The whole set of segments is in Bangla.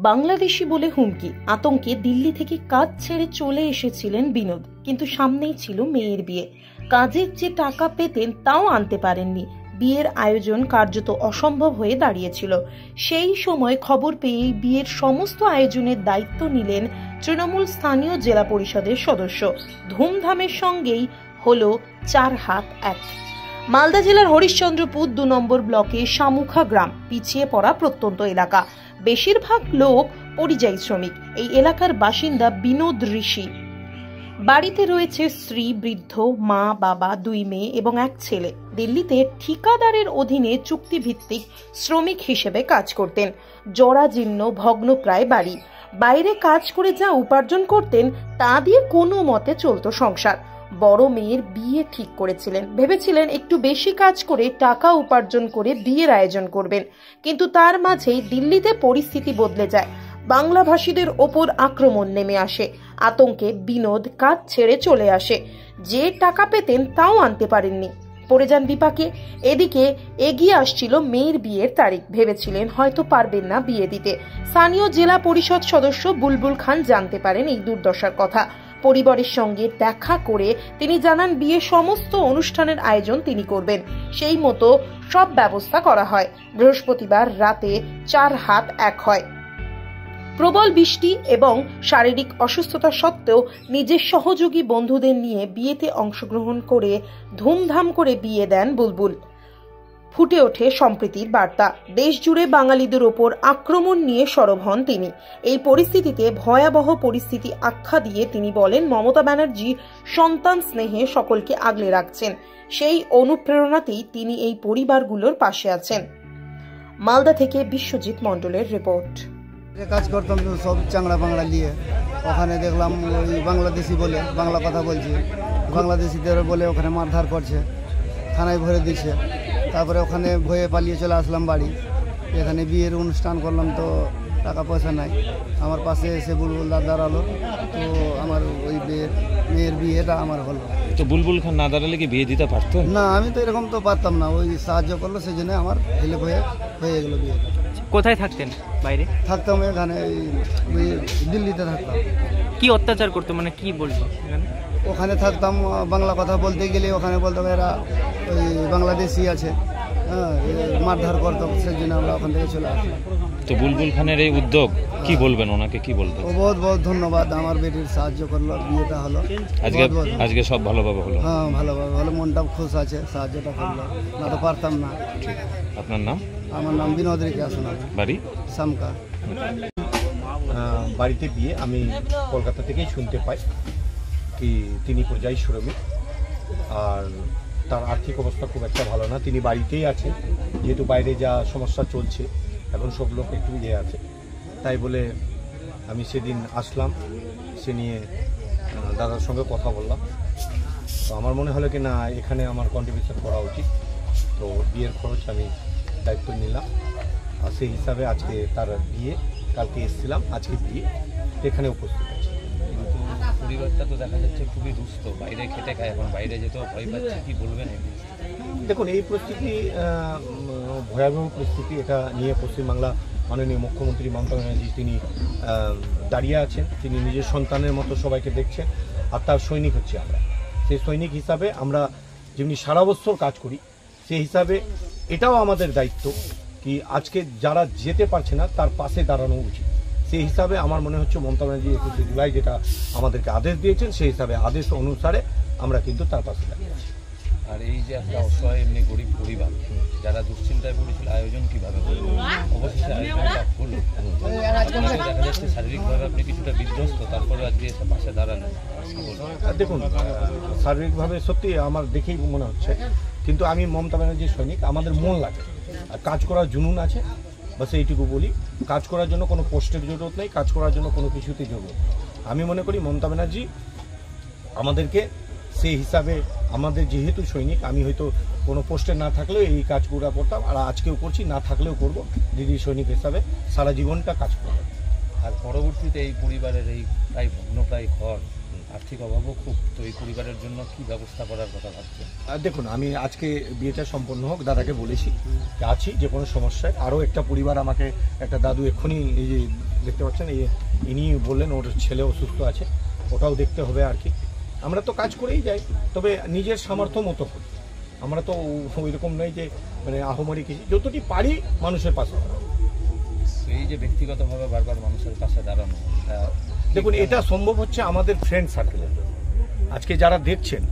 বাংলাদেশি বলে হুমকি, আতঙ্কে দিল্লি থেকে কাজ ছেড়ে চলে এসেছিলেন বিনোদ। কিন্তু সামনেই ছিল মেয়ের বিয়ে। কাজের যে টাকা পেতেন তাও আনতে পারেননি। বিয়ের আয়োজন কার্যত অসম্ভব হয়ে দাঁড়িয়েছিল। সেই সময় খবর পেয়ে বিয়ের সমস্ত আয়োজনের দায়িত্ব নিলেন তৃণমূল স্থানীয় জেলা পরিষদের সদস্য। ধুমধামের সঙ্গেই হলো 4 হাত 1। মালদা জেলার হরিশ্চন্দ্রপুর 2 নম্বর ব্লকে শামুখা গ্রাম পিছিয়ে পড়া প্রত্যন্ত এলাকা। বেশিরভাগ লোক পরিযায়ী শ্রমিক। এই এলাকার বাসিন্দা বিনোদ ঋষি। বাড়িতে রয়েছে স্ত্রী, বৃদ্ধ মা, বাবা, 2 মেয়ে এবং 1 ছেলে। দিল্লিতে ঠিকাদারের অধীনে চুক্তিভিত্তিক শ্রমিক হিসেবে কাজ করতেন। জরাজীর্ণ ভগ্নপ্রায় বাড়ি। বাইরে কাজ করে যা উপার্জন করতেন তা দিয়ে কোনো মতে চলত সংসার। বড় মেয়ের বিয়ে ঠিক করেছিলেন। ভেবেছিলেন একটু বেশি কাজ করে টাকা উপার্জন করে বিয়ের আয়োজন করবেন। কিন্তু তার মাঝেই দিল্লিতে পরিস্থিতি বদলে যায়। বাংলাভাষীদের ওপর আক্রমণ নেমে আসে। আতঙ্কে বিনোদ কাজ ছেড়ে চলে আসে। যে টাকা পেতেন তাও আনতে পারেননি। পড়ে যান বিপাকে। এদিকে এগিয়ে আসছিল মেয়ের বিয়ের তারিখ। ভেবেছিলেন হয়তো পারবেন না বিয়ে দিতে। স্থানীয় জেলা পরিষদ সদস্য বুলবুল খান জানতে পারেন এই দুর্দশার কথা। পরিবারের সঙ্গে দেখা করে তিনি জানান বিয়ের সমস্ত অনুষ্ঠানের আয়োজন তিনি করবেন। সেই মতো সব ব্যবস্থা করা হয়। বৃহস্পতিবার রাতে 4 হাত 1 হয়। প্রবল বৃষ্টি এবং শারীরিক অসুস্থতা সত্ত্বেও নিজের সহযোগী বন্ধুদের নিয়ে বিয়েতে অংশগ্রহণ করে ধুমধাম করে বিয়ে দেন বুলবুল। ফুটে ওঠে সম্প্রীতির বার্তা। দেশ জুড়ে বাঙালিদের ওপর আক্রমণ নিয়ে সরব হন তিনি। এই পরিস্থিতিতে ভয়াবহ পরিস্থিতি আখ্যা দিয়ে তিনি বলেন, মমতা ব্যানার্জি সন্তান স্নেহে সকলকে আগলে রাখছেন। সেই অনুপ্রেরণাতেই তিনি এই পরিবারগুলোর পাশে আছেন। মালদা থেকে বিশ্বজিৎ মণ্ডলের রিপোর্ট। কাজ করতাম তো সব চাংড়া বাংলা নিয়ে। ওখানে দেখলাম ওই বাংলাদেশি বলে বাংলা কথা বলছে। বাংলাদেশিদের বলে ওখানে মারধর করছে, থানায় ভরে দিচ্ছে। তারপরে ওখানে ভয়ে পালিয়ে চলে আসলাম বাড়ি। এখানে বিয়ের অনুষ্ঠান করলাম তো টাকা পয়সা নাই। আমার পাশে এসে বুলবুল দা দাঁড়ালো, তো আমার ওই মেয়ের বিয়েটা আমার হলো। তো বুলবুল খান না দাঁড়ালে কি বিয়ে দিতে পারতো না? আমি তো এরকম তো পারতাম না। ওই সাহায্য করলো, সেই জন্য আমার হেল্প হয়ে গেলো বিয়েটা। কোথায় থাকতেন? বাইরে থাকতাম এখানে, ওই দিল্লিতে থাকতাম। কি অত্যাচার করতো, মানে কি বলতো? ওখানে থাকতাম, বাংলা কথা বলতে গেলে ওখানে বলতাম এরা ওই বাংলাদেশি আছে, হ্যাঁ, মারধর করতো। সেই জন্য আমরা ওখান থেকে চলে আসলাম। তো বুলবুল খানের এই উদ্যোগ কি বলবেন, ওনাকে কি বলবেন? বহুত বহুত ধন্যবাদ। আমার বেটির সাহায্য করলো, বিয়েটা হলো। আজকে সব ভালোভাবে হলো? হ্যাঁ, ভালোভাবে হলো। মনটা খুশ আছে, সাহায্যটা করলো, না তো পারতাম না। আপনার নাম? আমার নাম বিনোদ রেখে আসনা, বাড়ি শামকা। বাড়িতে বিয়ে আমি কলকাতা থেকেই শুনতে পাই কি তিনি পরিযায়ী শ্রমিক, আর তার আর্থিক অবস্থা খুব একটা ভালো না। তিনি বাড়িতেই আছেন, যেহেতু বাইরে যা সমস্যা চলছে এখন সব লোক একটু ইয়ে আছে। তাই বলে আমি সেদিন আসলাম, সে নিয়ে দাদার সঙ্গে কথা বললাম। তো আমার মনে হলো কি না, এখানে আমার কন্ট্রিবিউশন করা উচিত। তো বিয়ের খরচ আমি দায়িত্ব নিলাম, আর সেই হিসাবে আজকে তার বিয়ে, কালকে এসেছিলাম, আজকে বিয়ে, এখানে উপস্থিত আছি। পরিবারটা তো দেখা যাচ্ছে খুবই দুস্থ, বাইরে খেটে খায়, এখন বাইরে যেতেও ভয় পাচ্ছে, কি বলবেন? দেখুন, এই পরিস্থিতি ভয়াবহ পরিস্থিতি। এটা নিয়ে পশ্চিমবাংলা মাননীয় মুখ্যমন্ত্রী মমতা ব্যানার্জি তিনি দাঁড়িয়ে আছেন। তিনি নিজের সন্তানের মতো সবাইকে দেখছেন, আর তার সৈনিক হচ্ছে আমরা। সেই সৈনিক হিসাবে আমরা যেমনি সারা বছর কাজ করি, সেই হিসাবে এটাও আমাদের দায়িত্ব কি আজকে যারা যেতে পারছে না তার পাশে দাঁড়ানো উচিত। সেই হিসাবে আমার মনে হচ্ছে মমতা ব্যানার্জি 21শে জুলাই যেটা আমাদেরকে আদেশ দিয়েছেন, সেই হিসাবে আদেশ অনুসারে আমরা কিন্তু তার পাশে দাঁড়িয়ে আছি। আর এই যে একটা অসহায় এমনি গরিব পরিবার যারা দুশ্চিন্তায় পড়েছিল, আয়োজন কিভাবে করবো? অবশেষে আয়োজনটা হলো। দেখা যাচ্ছে শারীরিকভাবে আপনি কিছুটা বিধ্বস্ত, তারপরে আজকে এসে পাশে দাঁড়ালেন। দেখুন, শারীরিকভাবে সত্যি আমার দেখেই মনে হচ্ছে, কিন্তু আমি মমতা ব্যানার্জির সৈনিক। আমাদের মন লাগে, আর কাজ করার জুনুন আছে, বাস এইটুকু বলি। কাজ করার জন্য কোনো পোস্টের জরুরত নেই, কাজ করার জন্য কোনো কিছুতেই জরুরত। আমি মনে করি মমতা ব্যানার্জি আমাদেরকে সেই হিসাবে, আমাদের যেহেতু সৈনিক, আমি হয়তো কোনো পোস্টে না থাকলেও এই কাজগুলো করতাম, আর আজকেও করছি, না থাকলেও করব। দিদির সৈনিক হিসাবে সারা জীবনটা কাজ করব। আর পরবর্তীতে এই পরিবারের এই প্রায় ভগ্নপ্রায় ঘর, আর্থিক অভাবও খুব, তো এই পরিবারের জন্য কি ব্যবস্থা করার কথা ভাবছেন? দেখুন, আমি আজকে বিয়েটা সম্পন্ন হোক, দাদাকে বলেছি আছি যে কোনো সমস্যায়। আরও একটা পরিবার আমাকে, একটা দাদু এক্ষুনি এই যে দেখতে পাচ্ছেন ইনি বললেন ওর ছেলে অসুস্থ আছে, ওটাও দেখতে হবে আর কি। আমরা তো কাজ করেই যাই, তবে নিজের সামর্থ্য মতো করি। আমরা তো ওই রকম নয় যে মানে আহমারি কিছু, যতটি পারি মানুষের পাশে। এই যে ব্যক্তিগতভাবে বারবার মানুষের পাশে দাঁড়ানো, দেখুন এটা সম্ভব হচ্ছে আমাদের ফ্রেন্ড সার্কেলের। আজকে যারা দেখছেন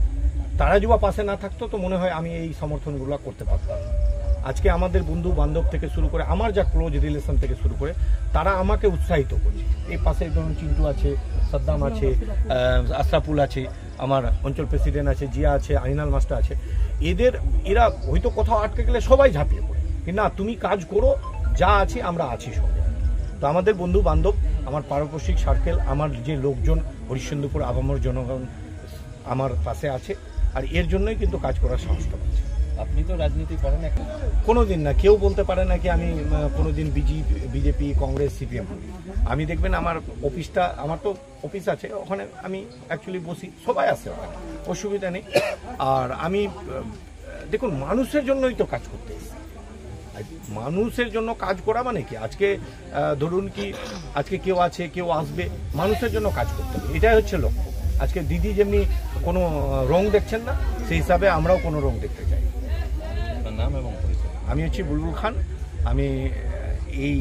তারা যদি পাশে না থাকতো তো মনে হয় আমি এই সমর্থনগুলো করতে পারতাম। আজকে আমাদের বন্ধু বান্ধব থেকে শুরু করে আমার যা ক্লোজ রিলেশন থেকে শুরু করে তারা আমাকে উৎসাহিত করছে। এই পাশে ধরুন চিন্টু আছে, সাদ্দাম আছে, আশরাফুল আছে, আমার অঞ্চল প্রেসিডেন্ট আছে, জিয়া আছে, আইনাল মাস্টার আছে। এরা হয়তো কোথাও আটকে গেলে সবাই ঝাঁপিয়ে পড়ে, কিন্তু না তুমি কাজ করো, যা আছে আমরা আছি সঙ্গে। তো আমাদের বন্ধু বান্ধব, আমার পারপার্শ্বিক সার্কেল, আমার যে লোকজন হরিশ্চন্দ্রপুর আপামর জনগণ আমার পাশে আছে, আর এর জন্যই কিন্তু কাজ করার সাহসটা পাচ্ছে। আপনি তো রাজনীতি করেন এখন? কোনো দিন না, কেউ বলতে পারে না কি আমি কোনো দিন বিজেপি, কংগ্রেস, সিপিএম। আমি দেখবেন আমার অফিসটা, আমার তো অফিস আছে, ওখানে আমি অ্যাকচুয়ালি বসি, সবাই আছে ওখানে, অসুবিধা নেই। আর আমি দেখুন মানুষের জন্যই তো কাজ করতে এসেছি। মানুষের জন্য কাজ করা মানে কি, আজকে ধরুন কি আজকে কেউ আছে, কেউ আসবে, মানুষের জন্য কাজ করতে হবে, এটাই হচ্ছে লক্ষ্য। আজকে দিদি যেমনি কোনো রং দেখছেন না, সেই হিসাবে আমরাও কোনো রং দেখতে চাই। নাম এবং পরিচয়? আমি হচ্ছি বুলবুল খান, আমি এই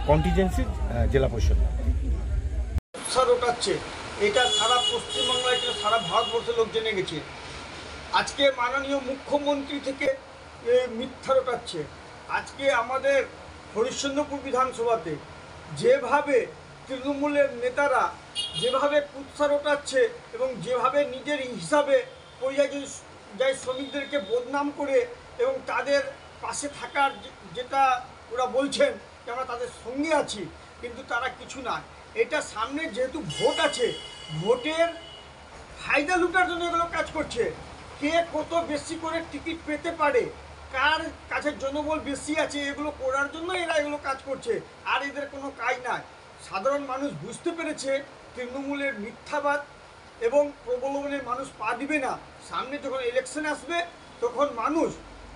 কন্টিজেন্সির জেলা পরিষদ। উৎসাহ ওঠাচ্ছে, এটা সারা পশ্চিমবাংলায়, এটা সারা ভারতবর্ষের লোক জেনে গেছে। আজকে মাননীয় মুখ্যমন্ত্রী থেকে মিথ্যা রটাচ্ছে। আজকে আমাদের হরিশ্চন্দ্রপুর বিধানসভাতে যেভাবে তৃণমূলের নেতারা যেভাবে কুৎসা রটাচ্ছে এবং যেভাবে নিজের হিসাবে পরিযায়ী শ্রমিকদেরকে বদনাম করে এবং তাদের পাশে থাকার যেটা ওরা বলছেন যে আমরা তাদের সঙ্গে আছি, কিন্তু তারা কিছু না। এটা সামনে যেহেতু ভোট আছে, ভোটের ফায়দা লুটার জন্য এগুলো কাজ করছে। কে কত বেশি করে টিকিট পেতে পারে, কার কাছে জনবল বেশি আছে, এগুলো করার জন্য এরা এগুলো কাজ করছে। আর এদের কোনো কাজ নাই। সাধারণ মানুষ বুঝতে পেরেছে তৃণমূলের মিথ্যাবাদ এবং প্রবলনে মানুষ পা দিবে না। সামনে যখন ইলেকশন আসবে তখন মানুষ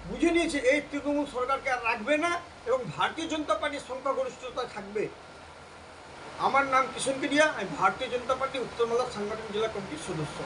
বুঝে নিয়েছে এই তৃণমূল সরকারকে আর রাখবে না এবং ভারতীয় জনতা পার্টির সংখ্যাগরিষ্ঠতা থাকবে। আমার নাম কিষণ কেডিয়া, আমি ভারতীয় জনতা পার্টি উত্তর মালদা সাংগঠনিক জেলা কমিটির সদস্য।